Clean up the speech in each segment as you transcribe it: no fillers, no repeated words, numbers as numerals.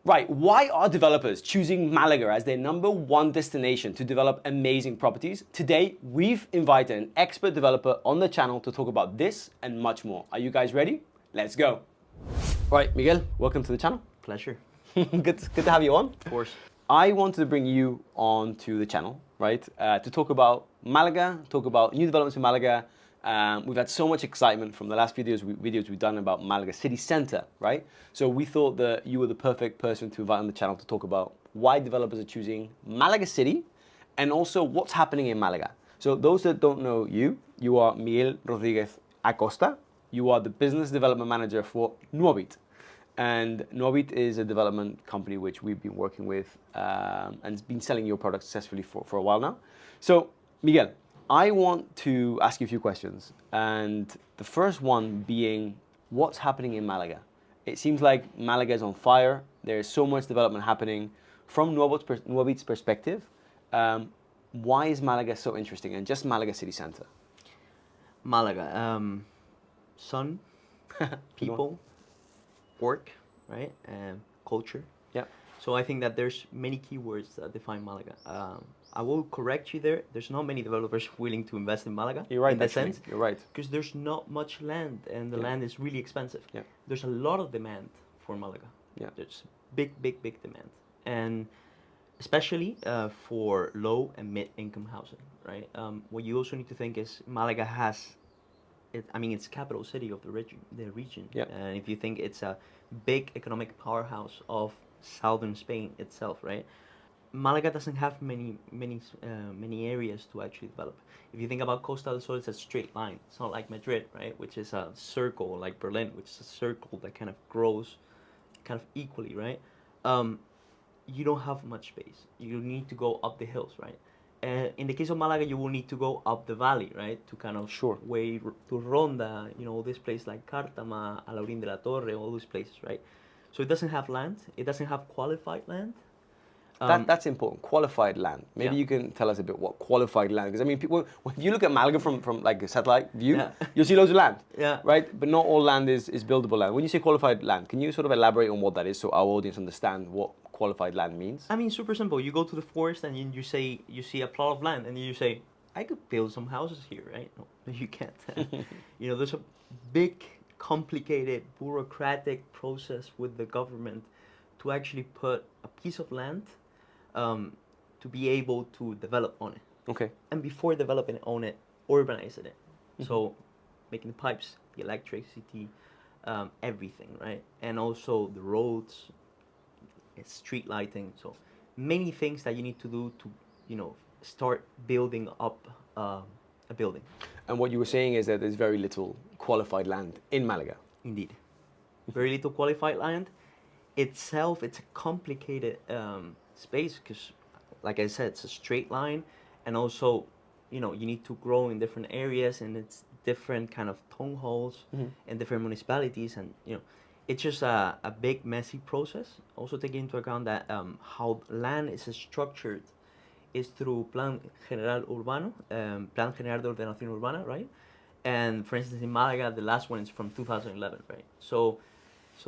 Right, why are developers choosing Malaga as their number one destination to develop amazing properties? Today, we've invited an expert developer on the channel to talk about this and much more. Are you guys ready? Let's go. Right, Miguel, welcome to the channel. Pleasure. good to have you on. Of course. I wanted to bring you on to the channel, right, to talk about Malaga, talk about new developments in Malaga. We've had so much excitement from the last videos we've done about Malaga city center, right? So we thought that you were the perfect person to invite on the channel to talk about why developers are choosing Malaga City and also what's happening in Malaga. So those that don't know you are Miguel Rodriguez-Acosta. You are the business development manager for Nuovit. And Nuovit is a development company which we've been working with and has been selling your product successfully for a while now. So, Miguel, I want to ask you a few questions. And the first one being, what's happening in Malaga? It seems like Malaga is on fire. There's so much development happening. From Nuovit's perspective, why is Malaga so interesting? And just Malaga city center? Malaga, sun, people, work, right? Culture. Yeah. So I think that there's many keywords that define Malaga. I will correct you there. There's not many developers willing to invest in Malaga. You're right, in that actually. sense. You're right. Because there's not much land, and the land is really expensive. Yeah. There's a lot of demand for Malaga. Yeah. There's big demand, and especially for low and mid-income housing, right? What you also need to think is Malaga has, it's capital city of the region. Yeah. And if you think it's a big economic powerhouse of southern Spain itself, right? Malaga doesn't have many areas to actually develop. If you think about Costa del Sol, it's a straight line. It's not like Madrid, right? Which is a circle, like Berlin, which is a circle that kind of grows kind of equally, right? You don't have much space. You need to go up the hills, right? In the case of Malaga, you will need to go up the valley, right? To kind of way to Ronda, all these places like Cártama, Alaurín de la Torre, all these places, right? So it doesn't have land. It doesn't have qualified land. That's important. Qualified land. Maybe you can tell us a bit what qualified land. Because people, if you look at Malaga from like a satellite view, you'll see loads of land. Yeah. Right. But not all land is buildable land. When you say qualified land, can you sort of elaborate on what that is so our audience understand what qualified land means? Super simple. You go to the forest and you see a plot of land and you say, I could build some houses here, right? No, you can't. There's a big, complicated, bureaucratic process with the government to actually put a piece of land to be able to develop on it. Okay. And before developing on it, urbanizing it. Mm-hmm. So making the pipes, the electricity, everything, right? And also the roads, street lighting. So many things that you need to do to, start building up a building. And what you were saying is that there's very little qualified land in Malaga. Indeed. Very little qualified land. Itself, it's a complicated space because, like I said, it's a straight line, and also, you need to grow in different areas, and it's different kind of townhalls and different municipalities, and it's just a big messy process. Also taking into account that how land is structured is through Plan General Urbano, Plan General de Ordenación Urbana, right? And for instance, in Malaga, the last one is from 2011, right? So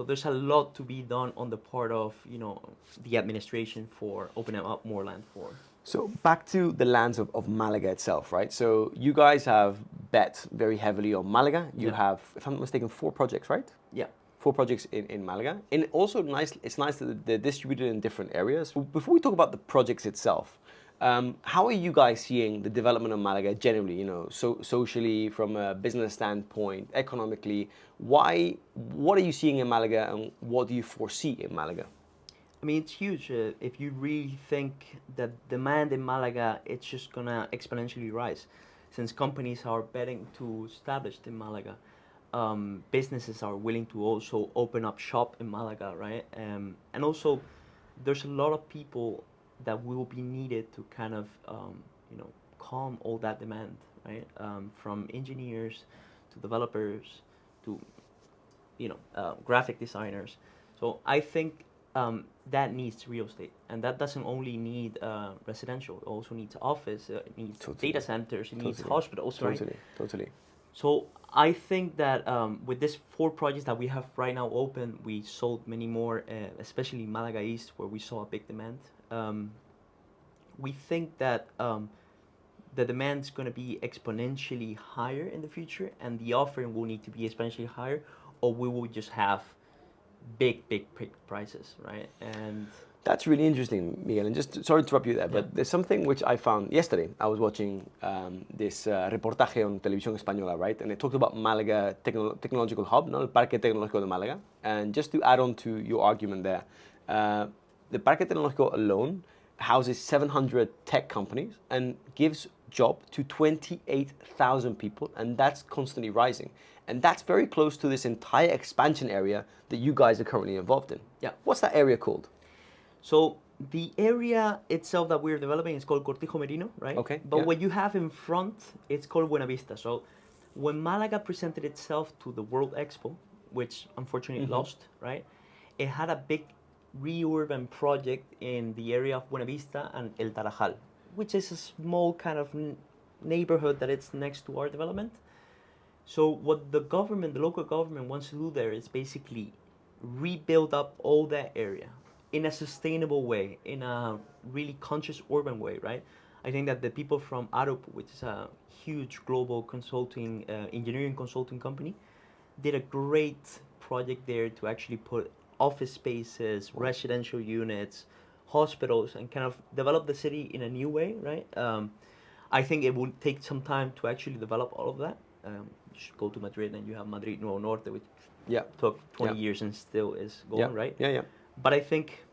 there's a lot to be done on the part of, the administration for opening up more land for. So back to the lands of Malaga itself, right? So you guys have bet very heavily on Malaga. You have, if I'm not mistaken, 4 projects, right? Yeah. 4 projects in Malaga. And also it's nice that they're distributed in different areas. Before we talk about the projects itself, how are you guys seeing the development of Malaga generally, socially, from a business standpoint, economically? What are you seeing in Malaga and what do you foresee in Malaga? It's huge. If you really think that demand in Malaga, it's just gonna exponentially rise. Since companies are betting to establish in Malaga, businesses are willing to also open up shop in Malaga, right? And also, there's a lot of people that will be needed to kind of, calm all that demand, right? From engineers to developers to, graphic designers. So I think that needs real estate, and that doesn't only need residential. It also needs office. It needs data centers. It needs hospitals. Totally. So I think that with these 4 projects that we have right now open, we sold many more, especially Málaga East, where we saw a big demand. We think that the demand is going to be exponentially higher in the future, and the offering will need to be exponentially higher, or we will just have big prices, right? And That's really interesting, Miguel. And just sorry to interrupt you there, yeah, but there's something which I found yesterday. I was watching this reportaje on Televisión Española, right? And it talked about Malaga Technological Hub, no? El Parque Tecnológico de Málaga. And just to add on to your argument there, the Parque Tecnológico alone houses 700 tech companies and gives job to 28,000 people, and that's constantly rising. And that's very close to this entire expansion area that you guys are currently involved in. yeah. What's that area called? So the area itself that we're developing is called Cortijo Merino, right? Okay, But yeah. what you have in front, it's called Buenavista. So when Malaga presented itself to the World Expo, which unfortunately lost, right? It had a big re-urban project in the area of Buenavista and El Tarajal, which is a small kind of neighborhood that it's next to our development. So what the government, the local government wants to do there is basically rebuild up all that area in a sustainable way, in a really conscious urban way, right? I think that the people from Arup, which is a huge global consulting, engineering consulting company, did a great project there to actually put office spaces, residential units, hospitals, and kind of develop the city in a new way, right? I think it will take some time to actually develop all of that. You should go to Madrid and you have Madrid Nuevo Norte, which Yeah. took 20 Yeah. years and still is Yeah. going, right? Yeah. Yeah. But I think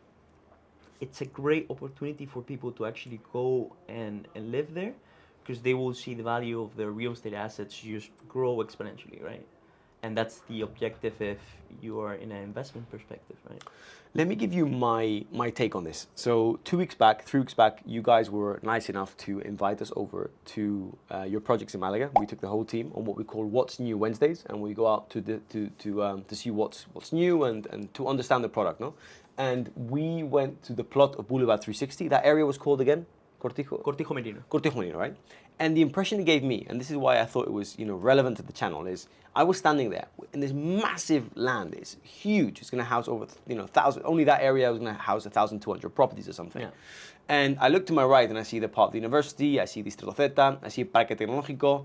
it's a great opportunity for people to actually go and live there because they will see the value of their real estate assets just grow exponentially, right? And that's the objective if you are in an investment perspective, right? Let me give you my take on this. So 2 weeks back, 3 weeks back, you guys were nice enough to invite us over to your projects in Malaga. We took the whole team on what we call What's New Wednesdays, and we go out to see what's new and to understand the product, no? And we went to the plot of Boulevard 360. That area was called again Cortijo. Cortijo Merino. Cortijo Molino, right? And the impression it gave me, and this is why I thought it was relevant to the channel, is I was standing there in this massive land. It's huge. It's going to house over thousand. Only that area was going to house 1,200 properties or something. Yeah. And I look to my right and I see the part of the university. I see Distrito Zeta. I see Parque Tecnológico,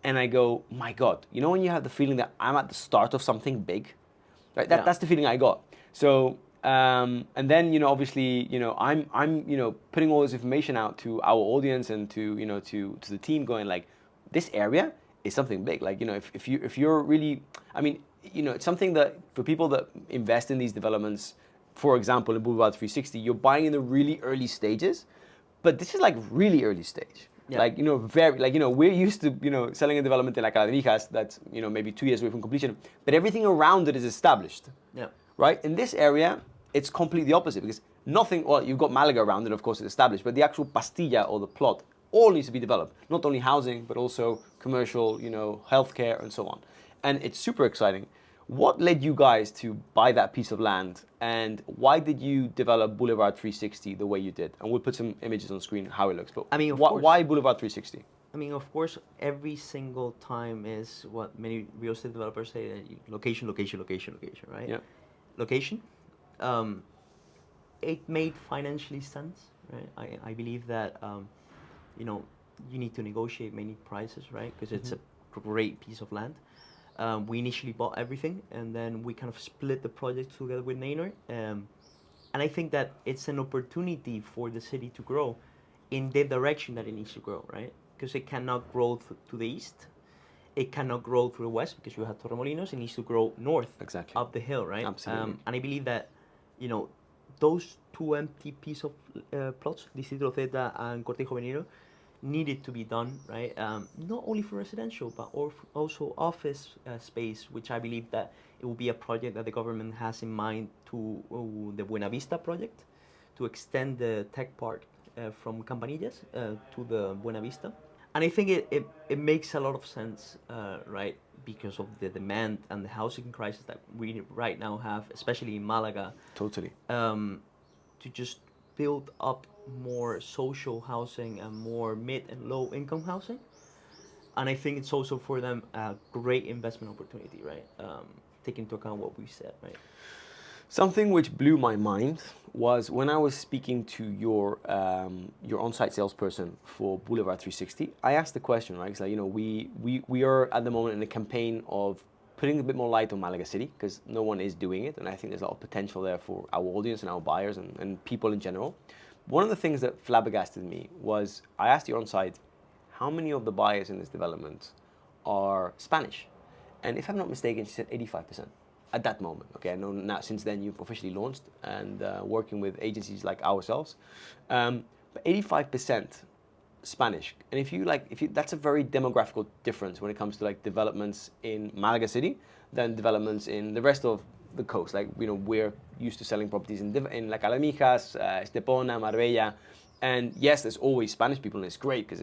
and I go, my God! You know when you have the feeling that I'm at the start of something big, right? Yeah. That's the feeling I got. So. And then obviously I'm putting all this information out to our audience and to the team, going like, this area is something big. Like if you're really, I mean it's something that for people that invest in these developments, for example in Boulevard 360, you're buying in the really early stages, but this is like really early stage. Yeah. Like very like we're used to selling a development in like Caladrijas that's maybe 2 years away from completion, but everything around it is established. Yeah. Right? In this area, it's completely opposite because nothing, well, you've got Malaga around it, of course, it's established, but the actual pastilla or the plot all needs to be developed. Not only housing, but also commercial, healthcare and so on. And it's super exciting. What led you guys to buy that piece of land, and why did you develop Boulevard 360 the way you did? And we'll put some images on screen how it looks. But I mean, of why, course. why Boulevard 360? I mean, of course, every single time is what many real estate developers say: location, location, location, location, right? Yeah. Location. It made financially sense, right? I believe that you need to negotiate many prices, right? Because it's a great piece of land. We initially bought everything, and then we kind of split the project together with Naynor. And I think that it's an opportunity for the city to grow in the direction that it needs to grow, right? Because it cannot grow to the east. It cannot grow to the west because you have Torremolinos. It needs to grow north, Exactly. up the hill, right? Absolutely. And I believe that, those 2 empty piece of plots, Distrito Zeta and Cortijo Veneno, needed to be done, right? Not only for residential, but also office space, which I believe that it will be a project that the government has in mind to the Buenavista project, to extend the tech park from Campanillas to the Buenavista. And I think it makes a lot of sense, right? Because of the demand and the housing crisis that we right now have, especially in Malaga, Totally. to just build up more social housing and more mid and low income housing. and I think it's also for them a great investment opportunity, right? Take into account what we said, right? Something which blew my mind was when I was speaking to your on-site salesperson for Boulevard 360. I asked the question, right? It's like, we are at the moment in a campaign of putting a bit more light on Malaga City because no one is doing it, and I think there's a lot of potential there for our audience and our buyers and people in general. One of the things that flabbergasted me was I asked your on-site, how many of the buyers in this development are Spanish? And if I'm not mistaken, she said 85% at that moment. Okay, I know now since then you've officially launched and working with agencies like ourselves, but 85% Spanish. And that's a very demographical difference when it comes to like developments in Malaga City than developments in the rest of the coast. Like we're used to selling properties in like Alamijas, Estepona, Marbella. And yes, there's always Spanish people, and it's great because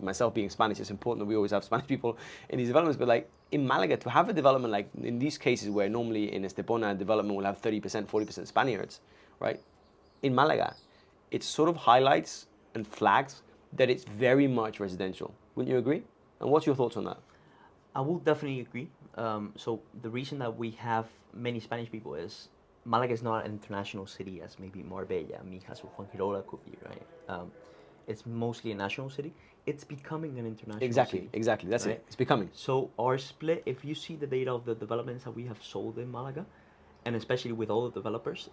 myself being Spanish, it's important that we always have Spanish people in these developments. But like in Malaga, to have a development like in these cases where normally in Estepona, a development will have 30%, 40% Spaniards, right? In Malaga, it sort of highlights and flags that it's very much residential. Wouldn't you agree? And what's your thoughts on that? I will definitely agree. So the reason that we have many Spanish people is Malaga is not an international city as maybe Marbella, Mijas, or Fuengirola could be, right? It's mostly a national city. It's becoming an international city. Exactly. That's right? it. It's becoming. So our split, if you see the data of the developments that we have sold in Malaga, and especially with all the developers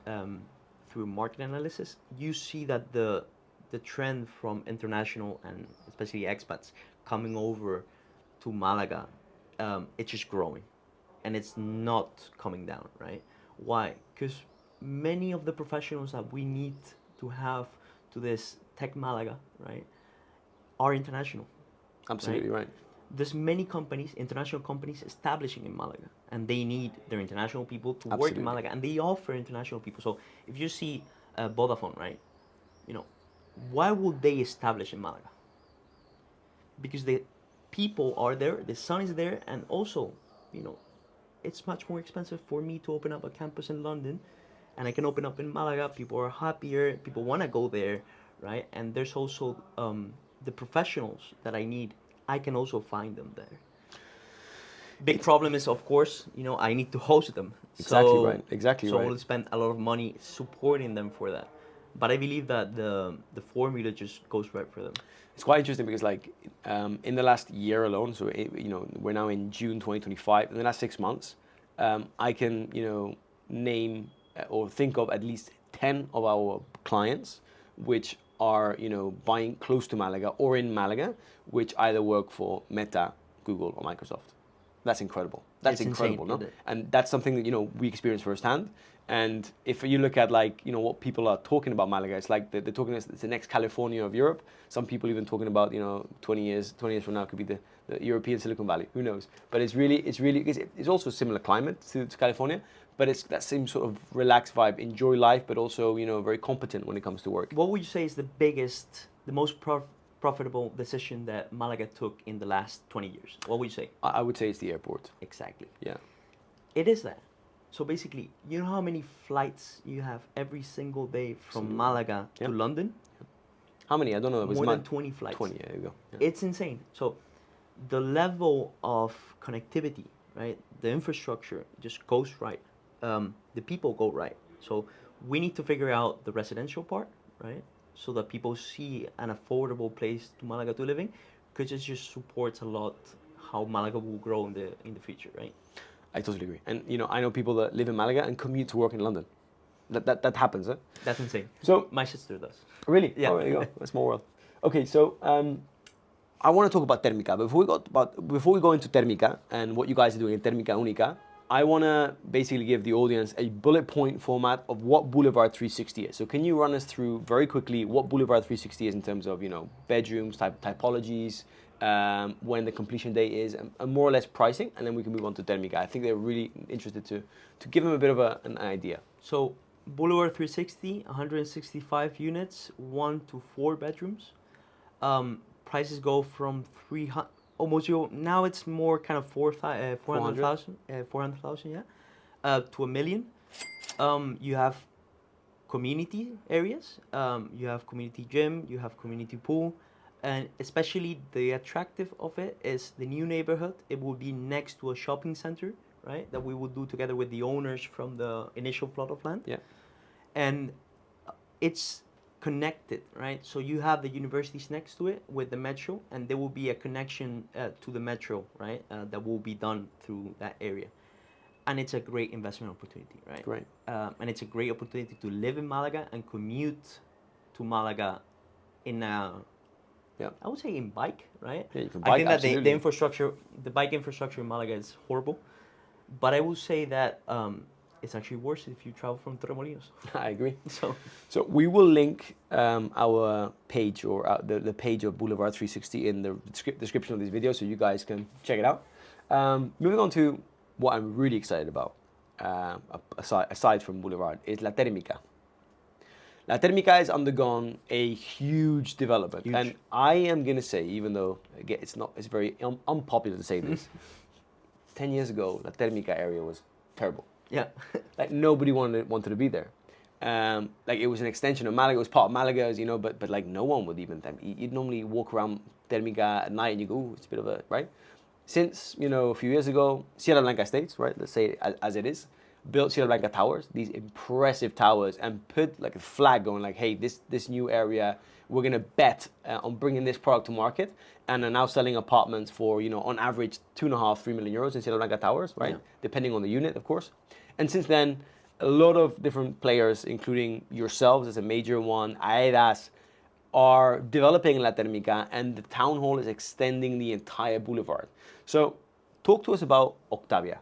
through market analysis, you see that the trend from international and especially expats coming over to Malaga, it's just growing, and it's not coming down, right? Why? Because many of the professionals that we need to have to this Tech Malaga, right, are international. Absolutely right. There's many companies, international companies, establishing in Malaga, and they need their international people to work Absolutely. in Malaga, and they offer international people. So if you see Vodafone, right, you know, why would they establish in Malaga? Because the people are there, the sun is there, and also, you know, it's much more expensive for me to open up a campus in London, and I can open up in Malaga. People are happier. People want to go there, right? And there's also the professionals that I need. I can also find them there. Big problem is, of course, I need to host them. Exactly right. Exactly So I right. will spend a lot of money supporting them for that. But I believe that the formula just goes right for them. It's quite interesting because like in the last year alone, so we're now in June 2025. In the last 6 months, I can name or think of at least 10 of our clients which are buying close to Malaga or in Malaga, which either work for Meta, Google, or Microsoft. That's incredible. That's It's insane, incredible, no? isn't it? And that's something that we experience firsthand. And if you look at like what people are talking about Malaga, it's like they're talking it's the next California of Europe. Some people even talking about 20 years from now could be the European Silicon Valley. Who knows? But it's also a similar climate to California, but it's that same sort of relaxed vibe, enjoy life, but also very competent when it comes to work. What would you say is the most profitable decision that Malaga took in the last 20 years? What would you say? I would say it's the airport. Exactly. Yeah. It is that. So basically, you know how many flights you have every single day from Malaga to London? How many? I don't know. More than 20 flights. 20, yeah, there you go. Yeah. It's insane. So the level of connectivity, right? The infrastructure just goes right. The people go right. So we need to figure out the residential part, right? So that people see an affordable place to Malaga to live in, because it just supports a lot how Malaga will grow in the future, right? I totally agree. And I know people that live in Malaga and commute to work in London. That happens, eh? That's insane. So My sister does. really? Yeah. Oh, there you go. A small world. Okay, so I want to talk about Térmica. Before we go into Térmica and what you guys are doing in Térmica Única, I want to basically give the audience a bullet point format of what Boulevard 360 is. So can you run us through very quickly what Boulevard 360 is in terms of bedrooms, typologies, when the completion date is, and more or less pricing, and then we can move on to Térmica. I think they're really interested to give them a bit of an idea. So Boulevard 360, 165 units, 1 to 4 bedrooms. Prices go from 300, almost zero. Now it's more kind of 400,000, 400,000, yeah, to 1 million. You have community areas. You have community gym. You have community pool. And especially the attractive of it is the new neighborhood. It will be next to a shopping center, right? That we will do together with the owners from the initial plot of land. Yeah. And it's connected, right? So you have the universities next to it with the metro, and there will be a connection to the metro, right? That will be done through that area, and it's a great investment opportunity, right? Great. And it's a great opportunity to live in Malaga and commute to Malaga in a, Yeah. I would say in bike, right? Yeah, you can I bike, think that the absolutely. infrastructure, the bike infrastructure in Malaga is horrible, but I will say that it's actually worse if you travel from Torremolinos. I agree. So So we will link our page or the page of Boulevard 360 in the description of this video, so you guys can check it out. Moving on to what I'm really excited about, aside from Boulevard, is La Térmica. La Térmica has undergone a huge development, Huge. and I am gonna say, even though again it's very unpopular to say this, 10 years ago La Térmica area was terrible. yeah, Like nobody wanted to be there. Like it was an extension of Malaga. It was part of Malaga, as you know, but like no one would even. You'd normally walk around Termica at night and you go, ooh, it's a bit of a right. Since a few years ago, Sierra Blanca Estates, right? Let's say it as it is, built Sierra Blanca Towers, these impressive towers, and put like a flag going like, hey, this new area, we're gonna bet on bringing this product to market, and are now selling apartments for on average 2.5, 3 million euros in Sierra Blanca Towers, right? Yeah. Depending on the unit, of course. And since then, a lot of different players, including yourselves as a major one, AEDAS, are developing in La Térmica, and the town hall is extending the entire boulevard. So, talk to us about Octavia.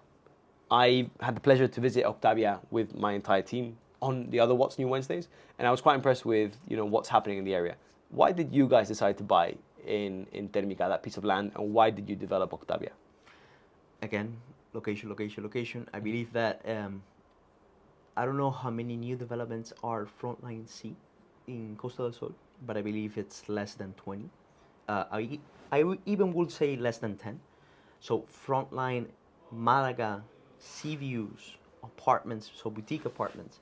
I had the pleasure to visit Octavia with my entire team on the other What's New Wednesdays, and I was quite impressed with what's happening in the area. Why did you guys decide to buy in Térmica that piece of land, and why did you develop Octavia? again, location. I believe that I don't know how many new developments are Frontline C in Costa del Sol, but I believe it's less than 20. Even would say less than 10. So Frontline, Malaga, Sea Views, apartments, so boutique apartments.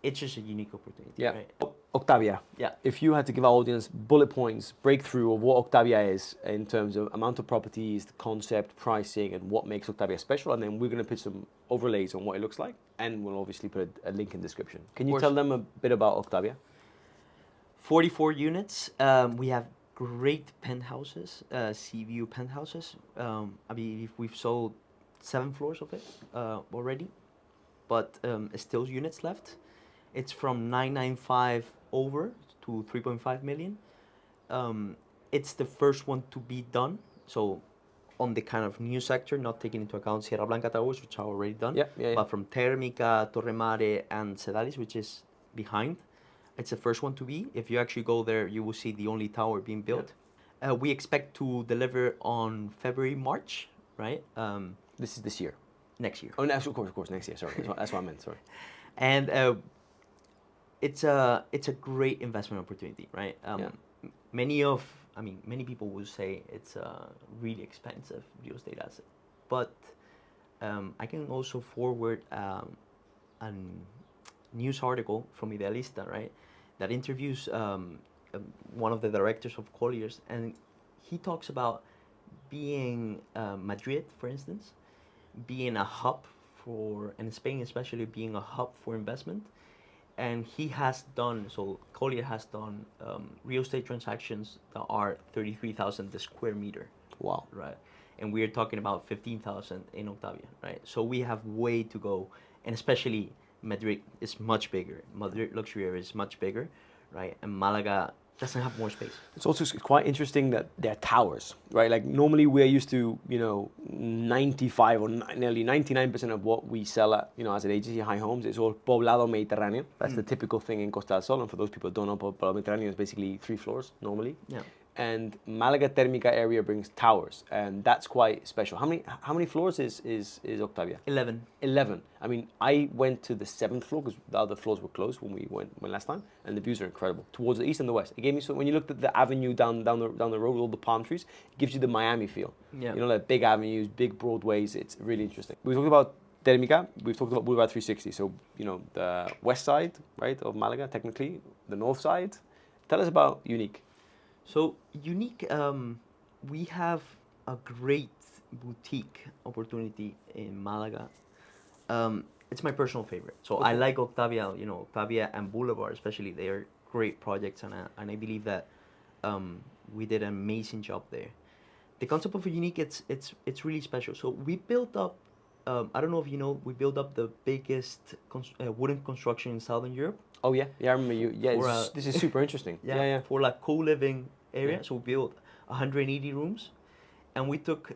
It's just a unique opportunity, Yeah. right? Octavia. Yeah. If you had to give our audience bullet points, breakthrough of what Octavia is in terms of amount of properties, the concept, pricing, and what makes Octavia special, and then we're going to put some overlays on what it looks like, and we'll obviously put a link in the description. Can you course. tell them a bit about Octavia? 44 units. We have great penthouses, sea view penthouses. I believe we've sold 7 floors of it already, but still units left. It's from 995 over to 3.5 million. It's the first one to be done. So on the kind of new sector, not taking into account Sierra Blanca Towers, which are already done. Yeah. But from Térmica, Torremare, and Sedalis, which is behind, it's the first one to be. If you actually go there, you will see the only tower being built. We expect to deliver on February, March, right? This is this year. Next year. Oh, no, of course, next year. Sorry, that's what I meant. Sorry. And it's a great investment opportunity, right? Many people will say it's a really expensive real estate asset, but I can also forward a news article from Idealista, right, that interviews one of the directors of Colliers, and he talks about being Madrid, for instance, being a hub for, and Spain especially being a hub for investment. And he has done, so Collier has done real estate transactions that are 33,000 the square meter. Wow. Right. And we're talking about 15,000 in Octavia, right? So we have way to go. And especially Madrid is much bigger. Madrid luxury area is much bigger, right? And Malaga doesn't have more space. It's also quite interesting that they're towers, right? Like normally we're used to, 95 or nearly 99% of what we sell at, as an agency, high homes, it's all poblado Mediterranean. That's the typical thing in Costa del Sol. And for those people who don't know, poblado Mediterranean is basically 3 floors normally. Yeah. And Malaga Térmica area brings towers, and that's quite special. How many floors is Octavia? 11. 11. I mean, I went to the 7th floor because the other floors were closed when we went last time, and the views are incredible towards the east and the west. It gave me when you looked at the avenue down the road with all the palm trees, it gives you the Miami feel. Yeah. Like big avenues, big broadways. It's really interesting. We talked about Térmica. We've talked about Boulevard 360. So the west side, right, of Malaga, technically the north side. Tell us about Unique. So unique. We have a great boutique opportunity in Malaga. It's my personal favorite. So I Okay. like Octavia. You know, Octavia and Boulevard, especially. They are great projects, and I believe that we did an amazing job there. The concept of a unique, it's really special. So we built up. I don't know if you know, we built up the biggest wooden construction in Southern Europe Oh yeah, yeah. I remember you. Yeah, for a this is super interesting. yeah, Yeah, yeah, for like co-living yeah. area. So we built 180 rooms, and we took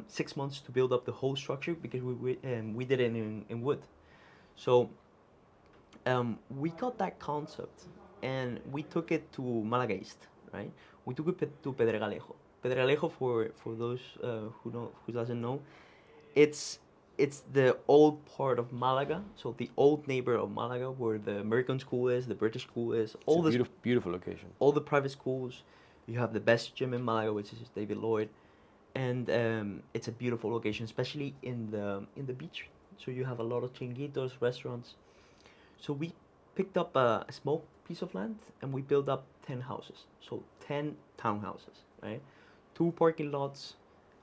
6 months to build up the whole structure because we did it in wood. So we got that concept and we took it to Málaga East, right? We took it to Pedregalejo. Pedregalejo, for those who doesn't know, it's it's the old part of Malaga, so the old neighbor of Malaga, where the American school is, the British school is, It's a beautiful, beautiful location. all the private schools. You have the best gym in Malaga, which is David Lloyd, and it's a beautiful location, especially in the beach. So you have a lot of chinguitos, restaurants. So we picked up a small piece of land and we built up 10 houses. So 10 townhouses, right? Two parking lots,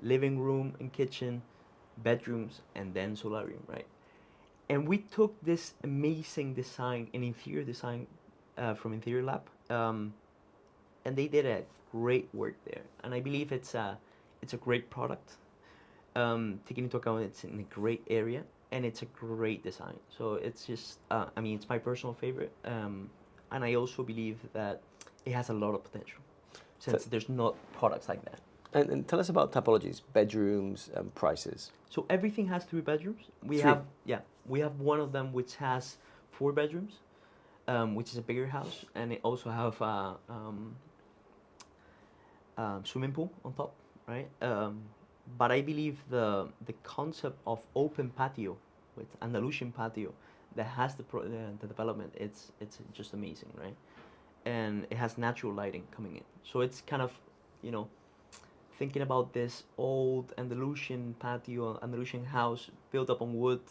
living room and kitchen, bedrooms, and then solarium, right? And we took this amazing design and interior design from Interior Lab, and they did a great work there. And I believe it's a great product. Taking into account it's in a great area and it's a great design. So it's just, I mean, it's my personal favorite, and I also believe that it has a lot of potential So, since there's not products like that. and tell us about typologies, bedrooms, and prices. So everything has 3 bedrooms. We Three. have yeah, we have one of them which has 4 bedrooms, which is a bigger house, and it also have a swimming pool on top, right? But I believe the concept of open patio with Andalusian patio that has the development, it's just amazing, right? And it has natural lighting coming in, so it's kind of, you know, thinking about this old Andalusian patio, Andalusian house built up on wood,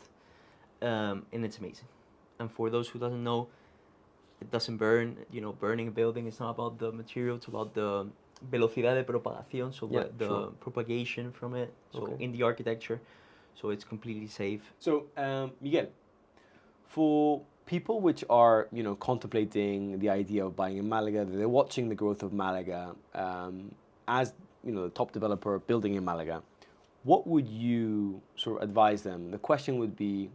and it's amazing. And for those who doesn't know, it doesn't burn. You know, burning a building is not about the material; it's about the velocidad de propagación, so Yeah, the sure. propagation from it. So Okay. in the architecture, so it's completely safe. So, Miguel, for people which are, contemplating the idea of buying in Malaga, they're watching the growth of Malaga, as, the top developer building in Malaga, what would you sort of advise them? The question would be,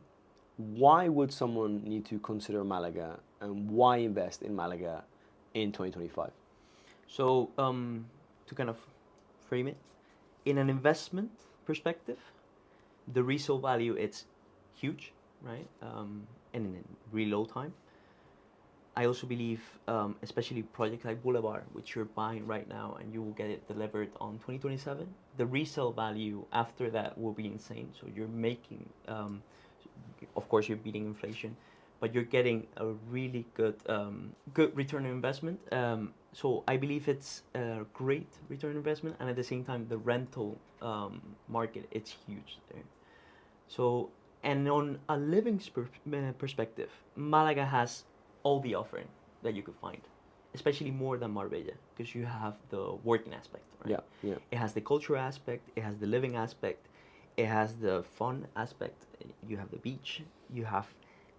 why would someone need to consider Malaga and why invest in Malaga in 2025? So to kind of frame it, in an investment perspective, the resale value it's huge, right? And in a really low time. I also believe, especially projects like Boulevard, which you're buying right now and you will get it delivered on 2027, the resale value after that will be insane. So you're making, of course, you're beating inflation, but you're getting a really good return on investment. So I believe it's a great return on investment, and at the same time, the rental market it's huge there. So, and on a living perspective, Malaga has all the offering that you could find, especially more than Marbella, because you have the working aspect, right? Yeah, yeah. It has the cultural aspect, it has the living aspect, it has the fun aspect. You have the beach, you have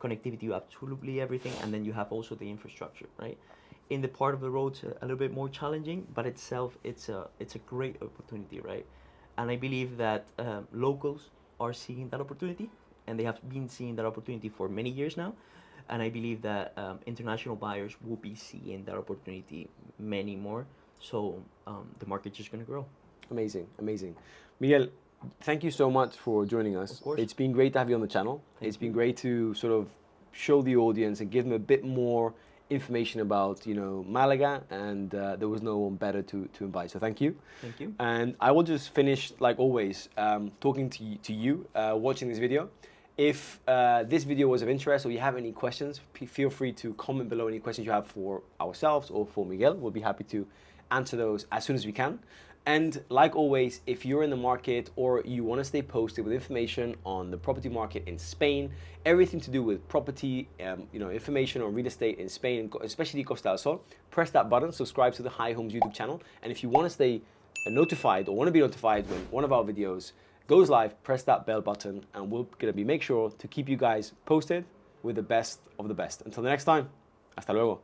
connectivity, you have absolutely everything, and then you have also the infrastructure, right? In the part of the roads, a little bit more challenging, but itself, it's a great opportunity, right? And I believe that locals are seeing that opportunity, and they have been seeing that opportunity for many years now. And I believe that international buyers will be seeing that opportunity many more. So the market's just going to grow. Amazing, amazing. Miguel, thank you so much for joining us. Of course. It's been great to have you on the channel. Thank It's been you. great to sort of show the audience and give them a bit more information about, Malaga, and there was no one better to invite. So thank you. Thank you. And I will just finish, like always, talking to you watching this video. If this video was of interest or you have any questions, feel free to comment below any questions you have for ourselves or for Miguel. We'll be happy to answer those as soon as we can. And like always, if you're in the market or you want to stay posted with information on the property market in Spain, everything to do with property, information on real estate in Spain, especially Costa del Sol, press that button, subscribe to the High Homes YouTube channel. And if you want to stay notified or want to be notified when one of our videos goes live, press that bell button, and we're going to make sure to keep you guys posted with the best of the best. Until the next time, hasta luego.